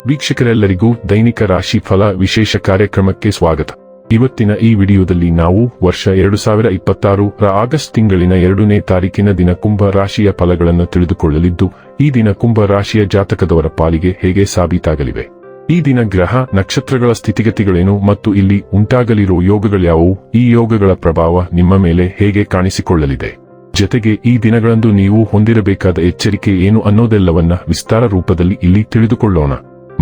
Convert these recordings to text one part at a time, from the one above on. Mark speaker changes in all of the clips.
Speaker 1: ವೀಕ್ಷಕರೆಲ್ಲರಿಗೂ ದೈನಿಕ ರಾಶಿ ಫಲ ವಿಶೇಷ ಕಾರ್ಯಕ್ರಮಕ್ಕೆ ಸ್ವಾಗತ. ಇವತ್ತಿನ ಈ ವಿಡಿಯೋದಲ್ಲಿ ನಾವು ವರ್ಷ 2026 ರ ಆಗಸ್ಟ್ ತಿಂಗಳಿನ 2ನೇ ತಾರೀಕಿನ ದಿನ ಕುಂಭ ರಾಶಿಯ ಫಲಗಳನ್ನು ತಿಳಿದುಕೊಳ್ಳಲಿದ್ದು, ಈ ದಿನ ಕುಂಭ ರಾಶಿಯ ಜಾತಕದವರ ಪಾಲಿಗೆ ಹೇಗೆ ಸಾಬೀತಾಗಲಿವೆ, ಈ ದಿನ ಗ್ರಹ ನಕ್ಷತ್ರಗಳ ಸ್ಥಿತಿಗತಿಗಳೇನು ಮತ್ತು ಇಲ್ಲಿ ಉಂಟಾಗಲಿರುವ ಯೋಗಗಳ್ಯಾವುವು, ಈ ಯೋಗಗಳ ಪ್ರಭಾವ ನಿಮ್ಮ ಮೇಲೆ ಹೇಗೆ ಕಾಣಿಸಿಕೊಳ್ಳಲಿದೆ, ಜೊತೆಗೆ ಈ ದಿನಗಳಂದು ನೀವು ಹೊಂದಿರಬೇಕಾದ ಎಚ್ಚರಿಕೆ ಏನು ಅನ್ನೋದೆಲ್ಲವನ್ನ ವಿಸ್ತಾರ ರೂಪದಲ್ಲಿ ಇಲ್ಲಿ ತಿಳಿದುಕೊಳ್ಳೋಣ.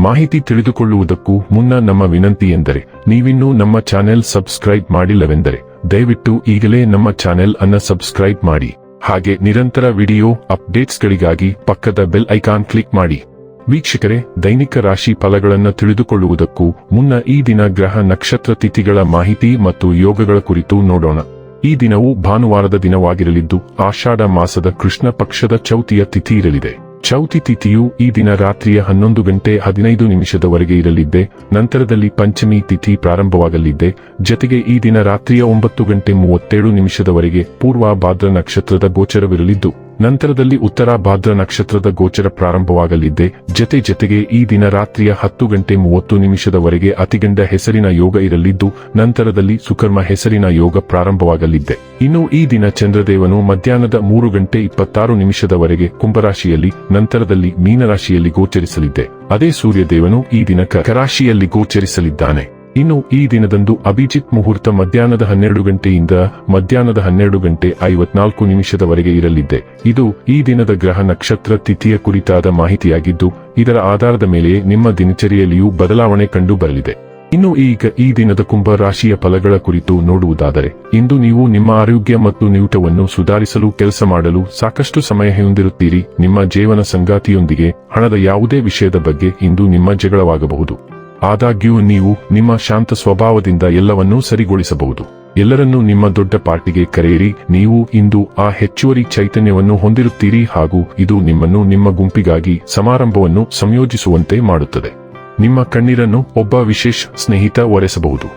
Speaker 1: ಮಾಹಿತಿ ತಿಳಿದುಕೊಳ್ಳುವುದಕ್ಕೂ ಮುನ್ನ ನಮ್ಮ ವಿನಂತಿ ಎಂದರೆ, ನೀವಿನ್ನೂ ನಮ್ಮ ಚಾನೆಲ್ ಸಬ್ಸ್ಕ್ರೈಬ್ ಮಾಡಿಲ್ಲವೆಂದರೆ ದಯವಿಟ್ಟು ಈಗಲೇ ನಮ್ಮ ಚಾನೆಲ್ ಅನ್ನು ಸಬ್ಸ್ಕ್ರೈಬ್ ಮಾಡಿ. ಹಾಗೆ ನಿರಂತರ ವಿಡಿಯೋ ಅಪ್ಡೇಟ್ಸ್ಗಳಿಗಾಗಿ ಪಕ್ಕದ ಬೆಲ್ ಐಕಾನ್ ಕ್ಲಿಕ್ ಮಾಡಿ. ವೀಕ್ಷಕರೇ, ದೈನಿಕ ರಾಶಿ ಫಲಗಳನ್ನು ತಿಳಿದುಕೊಳ್ಳುವುದಕ್ಕೂ ಮುನ್ನ ಈ ದಿನ ಗ್ರಹ ನಕ್ಷತ್ರ ತಿಥಿಗಳ ಮಾಹಿತಿ ಮತ್ತು ಯೋಗಗಳ ಕುರಿತು ನೋಡೋಣ. ಈ ದಿನವು ಭಾನುವಾರದ ದಿನವಾಗಿರಲಿದ್ದು, ಆಷಾಢ ಮಾಸದ ಕೃಷ್ಣ ಪಕ್ಷದ ಚೌತಿಯ ತಿಥಿ ಇರಲಿದೆ. ಚೌತಿ ತಿಥಿಯು ಈ ದಿನ ರಾತ್ರಿಯ 11:15 ಇರಲಿದ್ದೆ. ನಂತರದಲ್ಲಿ ಪಂಚಮಿ ತಿಥಿ ಪ್ರಾರಂಭವಾಗಲಿದ್ದೆ. ಜೊತೆಗೆ ಈ ದಿನ ರಾತ್ರಿಯ 9:37 ಪೂರ್ವ ಭಾದ್ರ ನಕ್ಷತ್ರದ ಗೋಚರವಿರಲಿದ್ದು, ನಂತರದಲ್ಲಿ ಉತ್ತರ ಭಾದ್ರ ನಕ್ಷತ್ರದ ಗೋಚರ ಪ್ರಾರಂಭವಾಗಲಿದ್ದೆ. ಜೊತೆಗೆ ಈ ದಿನ ರಾತ್ರಿಯ 10:30 ಅತಿಗಂಡ ಹೆಸರಿನ ಯೋಗ ಇರಲಿದ್ದು, ನಂತರದಲ್ಲಿ ಸುಕರ್ಮ ಹೆಸರಿನ ಯೋಗ ಪ್ರಾರಂಭವಾಗಲಿದ್ದೆ. ಇನ್ನು ಈ ದಿನ ಚಂದ್ರದೇವನು ಮಧ್ಯಾಹ್ನದ 3:26 ಕುಂಭರಾಶಿಯಲ್ಲಿ, ನಂತರದಲ್ಲಿ ಮೀನರಾಶಿಯಲ್ಲಿ ಗೋಚರಿಸಲಿದ್ದೆ. ಅದೇ ಸೂರ್ಯದೇವನು ಈ ದಿನ ಕರಾಶಿಯಲ್ಲಿ ಗೋಚರಿಸಲಿದ್ದಾನೆ. ಇನ್ನು ಈ ದಿನದಂದು ಅಭಿಜಿತ್ ಮುಹೂರ್ತ ಮಧ್ಯಾಹ್ನದ 12 ಮಧ್ಯಾಹ್ನದ 12:54 ಇರಲಿದ್ದೆ. ಇದು ಈ ದಿನದ ಗ್ರಹ ನಕ್ಷತ್ರ ತಿಥಿಯ ಕುರಿತಾದ ಮಾಹಿತಿಯಾಗಿದ್ದು, ಇದರ ಆಧಾರದ ಮೇಲೆ ನಿಮ್ಮ ದಿನಚರಿಯಲ್ಲಿಯೂ ಬದಲಾವಣೆ ಕಂಡು ಬರಲಿದೆ. ಇನ್ನು ಈಗ ಈ ದಿನದ ಕುಂಭ ರಾಶಿಯ ಫಲಗಳ ಕುರಿತು ನೋಡುವುದಾದರೆ, ಇಂದು ನೀವು ನಿಮ್ಮ ಆರೋಗ್ಯ ಮತ್ತು ನಿಯೂಟವನ್ನು ಸುಧಾರಿಸಲು ಕೆಲಸ ಮಾಡಲು ಸಾಕಷ್ಟು ಸಮಯ ಹೊಂದಿರುತ್ತೀರಿ. ನಿಮ್ಮ ಜೀವನ ಸಂಗಾತಿಯೊಂದಿಗೆ ಹಣದ ಯಾವುದೇ ವಿಷಯದ ಬಗ್ಗೆ ಇಂದು ನಿಮ್ಮ ಜಗಳವಾಗಬಹುದು. ಆದಾಗ್ಯೂ ನೀವು ನಿಮ್ಮ ಶಾಂತ ಸ್ವಭಾವದಿಂದ ಎಲ್ಲವನ್ನೂ ಸರಿಗೊಳಿಸಬಹುದು. ಎಲ್ಲರನ್ನೂ ನಿಮ್ಮ ದೊಡ್ಡ ಪಾರ್ಟಿಗೆ ಕರೆಯಿರಿ. ನೀವು ಇಂದು ಆ ಹೆಚ್ಚುವರಿ ಚೈತನ್ಯವನ್ನು ಹೊಂದಿರುತ್ತೀರಿ ಹಾಗೂ ಇದು ನಿಮ್ಮನ್ನು ನಿಮ್ಮ ಗುಂಪಿಗಾಗಿ ಸಮಾರಂಭವನ್ನು ಸಂಯೋಜಿಸುವಂತೆ ಮಾಡುತ್ತದೆ. ನಿಮ್ಮ ಕಣ್ಣೀರನ್ನು ಒಬ್ಬ ವಿಶೇಷ ಸ್ನೇಹಿತ ಒರೆಸಬಹುದು.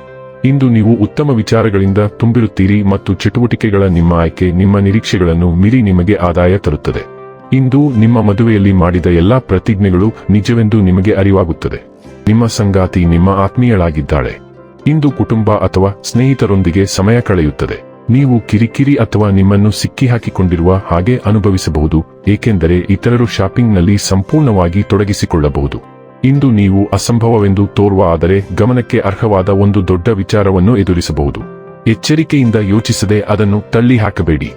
Speaker 1: ಇಂದು ನೀವು ಉತ್ತಮ ವಿಚಾರಗಳಿಂದ ತುಂಬಿರುತ್ತೀರಿ ಮತ್ತು ಚಟುವಟಿಕೆಗಳ ನಿಮ್ಮ ಆಯ್ಕೆ ನಿಮ್ಮ ನಿರೀಕ್ಷೆಗಳನ್ನು ಮೀರಿ ನಿಮಗೆ ಆದಾಯ ತರುತ್ತದೆ. ಇಂದು ನಿಮ್ಮ ಮದುವೆಯಲ್ಲಿ ಮಾಡಿದ ಎಲ್ಲಾ ಪ್ರತಿಜ್ಞೆಗಳು ನಿಜವೆಂದು ನಿಮಗೆ ಅರಿವಾಗುತ್ತದೆ. ನಿಮ್ಮ ಸಂಗಾತಿ ನಿಮ್ಮ ಆತ್ಮೀಯಳಾಗಿದ್ದಾಳೆ. ಇಂದು ಕುಟುಂಬ ಅಥವಾ ಸ್ನೇಹಿತರೊಂದಿಗೆ ಸಮಯ ಕಳೆಯುತ್ತದೆ. ನೀವು ಕಿರಿಕಿರಿ ಅಥವಾ ನಿಮ್ಮನ್ನು ಸಿಕ್ಕಿಹಾಕಿಕೊಂಡಿರುವ ಹಾಗೆ ಅನುಭವಿಸಬಹುದು, ಏಕೆಂದರೆ ಇತರರು ಶಾಪಿಂಗ್ನಲ್ಲಿ ಸಂಪೂರ್ಣವಾಗಿ ತೊಡಗಿಸಿಕೊಳ್ಳಬಹುದು. ಇಂದು ನೀವು ಅಸಂಭವವೆಂದು ತೋರುವ ಆದರೆ ಗಮನಕ್ಕೆ ಅರ್ಹವಾದ ಒಂದು ದೊಡ್ಡ ವಿಚಾರವನ್ನು ಎದುರಿಸಬಹುದು. ಎಚ್ಚರಿಕೆಯಿಂದ ಯೋಚಿಸದೆ ಅದನ್ನು ತಳ್ಳಿ ಹಾಕಬೇಡಿ.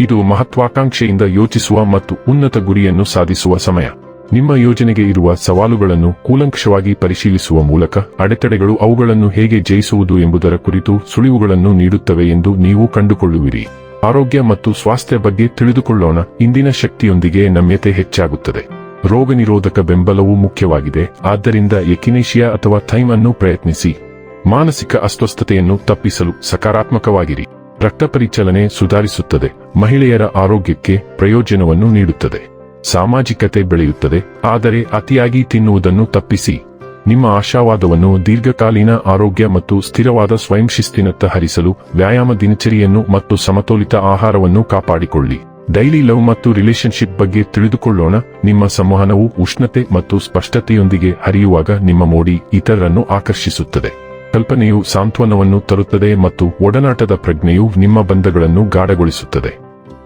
Speaker 1: ಇದು ಮಹತ್ವಾಕಾಂಕ್ಷೆಯಿಂದ ಯೋಚಿಸುವ ಮತ್ತು ಉನ್ನತ ಗುರಿಯನ್ನು ಸಾಧಿಸುವ ಸಮಯ. ನಿಮ್ಮ ಯೋಜನೆಗೆ ಇರುವ ಸವಾಲುಗಳನ್ನು ಕೂಲಂಕಷವಾಗಿ ಪರಿಶೀಲಿಸುವ ಮೂಲಕ ಅಡೆತಡೆಗಳು ಅವುಗಳನ್ನು ಹೇಗೆ ಜಯಿಸುವುದು ಎಂಬುದರ ಕುರಿತು ಸುಳಿವುಗಳನ್ನು ನೀಡುತ್ತವೆ ಎಂದು ನೀವು ಕಂಡುಕೊಳ್ಳುವಿರಿ. ಆರೋಗ್ಯ ಮತ್ತು ಸ್ವಾಸ್ಥ್ಯ ಬಗ್ಗೆ ತಿಳಿದುಕೊಳ್ಳೋಣ. ಇಂದಿನ ಶಕ್ತಿಯೊಂದಿಗೆ ನಮ್ಯತೆ ಹೆಚ್ಚಾಗುತ್ತದೆ. ರೋಗ ನಿರೋಧಕ ಬೆಂಬಲವು ಮುಖ್ಯವಾಗಿದೆ, ಆದ್ದರಿಂದ ಎಕಿನೇಶಿಯಾ ಅಥವಾ ಥೈಮ್ ಅನ್ನು ಪ್ರಯತ್ನಿಸಿ. ಮಾನಸಿಕ ಅಸ್ವಸ್ಥತೆಯನ್ನು ತಪ್ಪಿಸಲು ಸಕಾರಾತ್ಮಕವಾಗಿರಿ. ರಕ್ತ ಪರಿಚಲನೆ ಸುಧಾರಿಸುತ್ತದೆ. ಮಹಿಳೆಯರ ಆರೋಗ್ಯಕ್ಕೆ ಪ್ರಯೋಜನವನ್ನು ನೀಡುತ್ತದೆ. ಸಾಮಾಜಿಕತೆ ಬೆಳೆಯುತ್ತದೆ, ಆದರೆ ಅತಿಯಾಗಿ ತಿನ್ನುವುದನ್ನು ತಪ್ಪಿಸಿ. ನಿಮ್ಮ ಆಶಾವಾದವನ್ನು ದೀರ್ಘಕಾಲೀನ ಆರೋಗ್ಯ ಮತ್ತು ಸ್ಥಿರವಾದ ಸ್ವಯಂ ಶಿಸ್ತಿನತ್ತ ಹರಿಸಲು ವ್ಯಾಯಾಮ, ದಿನಚರಿಯನ್ನು ಮತ್ತು ಸಮತೋಲಿತ ಆಹಾರವನ್ನು ಕಾಪಾಡಿಕೊಳ್ಳಿ. ಡೈಲಿ ಲವ್ ಮತ್ತು ರಿಲೇಶನ್ಶಿಪ್ ಬಗ್ಗೆ ತಿಳಿದುಕೊಳ್ಳೋಣ. ನಿಮ್ಮ ಸಂವಹನವು ಉಷ್ಣತೆ ಮತ್ತು ಸ್ಪಷ್ಟತೆಯೊಂದಿಗೆ ಹರಿಯುವಾಗ ನಿಮ್ಮ ಮೋಡಿ ಇತರರನ್ನು ಆಕರ್ಷಿಸುತ್ತದೆ. ಕಲ್ಪನೆಯು ಸಾಂತ್ವನವನ್ನು ತರುತ್ತದೆ ಮತ್ತು ಒಡನಾಟದ ಪ್ರಜ್ಞೆಯು ನಿಮ್ಮ ಬಂಧಗಳನ್ನು ಗಾಢಗೊಳಿಸುತ್ತದೆ.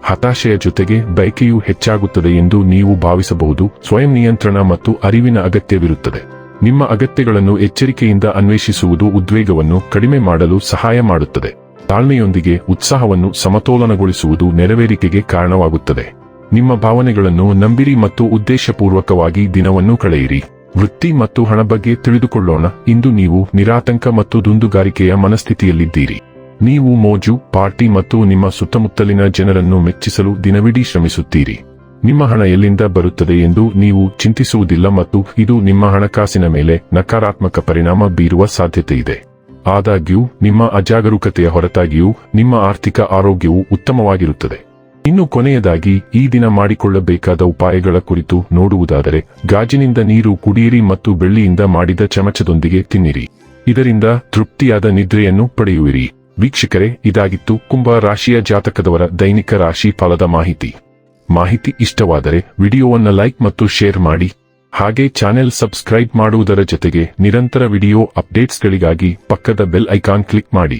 Speaker 1: ಹತಾಶೆಯ ಜೊತೆಗೆ ಬಯಕೆಯೂ ಹೆಚ್ಚಾಗುತ್ತದೆ ಎಂದು ನೀವು ಭಾವಿಸಬಹುದು. ಸ್ವಯಂ ನಿಯಂತ್ರಣ ಮತ್ತು ಅರಿವಿನ ಅಗತ್ಯವಿರುತ್ತದೆ. ನಿಮ್ಮ ಅಗತ್ಯಗಳನ್ನು ಎಚ್ಚರಿಕೆಯಿಂದ ಅನ್ವೇಷಿಸುವುದು ಉದ್ವೇಗವನ್ನು ಕಡಿಮೆ ಮಾಡಲು ಸಹಾಯ ಮಾಡುತ್ತದೆ. ತಾಳ್ಮೆಯೊಂದಿಗೆ ಉತ್ಸಾಹವನ್ನು ಸಮತೋಲನಗೊಳಿಸುವುದು ನೆರವೇರಿಕೆಗೆ ಕಾರಣವಾಗುತ್ತದೆ. ನಿಮ್ಮ ಭಾವನೆಗಳನ್ನು ನಂಬಿರಿ ಮತ್ತು ಉದ್ದೇಶಪೂರ್ವಕವಾಗಿ ದಿನವನ್ನು ಕಳೆಯಿರಿ. ವೃತ್ತಿ ಮತ್ತು ಹಣ ಬಗ್ಗೆ ತಿಳಿದುಕೊಳ್ಳೋಣ. ಇಂದು ನೀವು ನಿರಾತಂಕ ಮತ್ತು ದುಂದುಗಾರಿಕೆಯ ಮನಸ್ಥಿತಿಯಲ್ಲಿದ್ದೀರಿ. ನೀವು ಮೋಜು, ಪಾರ್ಟಿ ಮತ್ತು ನಿಮ್ಮ ಸುತ್ತಮುತ್ತಲಿನ ಜನರನ್ನು ಮೆಚ್ಚಿಸಲು ದಿನವಿಡೀ ಶ್ರಮಿಸುತ್ತೀರಿ. ನಿಮ್ಮ ಹಣ ಎಲ್ಲಿಂದ ಬರುತ್ತದೆ ಎಂದು ನೀವು ಚಿಂತಿಸುವುದಿಲ್ಲ ಮತ್ತು ಇದು ನಿಮ್ಮ ಹಣಕಾಸಿನ ಮೇಲೆ ನಕಾರಾತ್ಮಕ ಪರಿಣಾಮ ಬೀರುವ ಸಾಧ್ಯತೆಯಿದೆ. ಆದಾಗ್ಯೂ ನಿಮ್ಮ ಅಜಾಗರೂಕತೆಯ ಹೊರತಾಗಿಯೂ ನಿಮ್ಮ ಆರ್ಥಿಕ ಆರೋಗ್ಯವು ಉತ್ತಮವಾಗಿರುತ್ತದೆ. ಇನ್ನು ಕೊನೆಯದಾಗಿ ಈ ದಿನ ಮಾಡಿಕೊಳ್ಳಬೇಕಾದ ಉಪಾಯಗಳ ಕುರಿತು ನೋಡುವುದಾದರೆ, ಗಾಜಿನಿಂದ ನೀರು ಕುಡಿಯಿರಿ ಮತ್ತು ಬೆಳ್ಳಿಯಿಂದ ಮಾಡಿದ ಚಮಚದೊಂದಿಗೆ ತಿನ್ನಿರಿ. ಇದರಿಂದ ತೃಪ್ತಿಯಾದ ನಿದ್ರೆಯನ್ನು ಪಡೆಯುವಿರಿ. ವೀಕ್ಷಕರೇ, ಇದಾಗಿತ್ತು ಕುಂಭ ರಾಶಿಯ ಜಾತಕದವರ ದೈನಿಕ ರಾಶಿ ಫಲದ ಮಾಹಿತಿ ಇಷ್ಟವಾದರೆ ವಿಡಿಯೋವನ್ನು ಲೈಕ್ ಮತ್ತು ಶೇರ್ ಮಾಡಿ. ಹಾಗೆ ಚಾನೆಲ್ ಸಬ್ಸ್ಕ್ರೈಬ್ ಮಾಡುವುದರ ಜೊತೆಗೆ ನಿರಂತರ ವಿಡಿಯೋ ಅಪ್ಡೇಟ್ಸ್ಗಳಿಗಾಗಿ ಪಕ್ಕದ ಬೆಲ್ ಐಕಾನ್ ಕ್ಲಿಕ್ ಮಾಡಿ.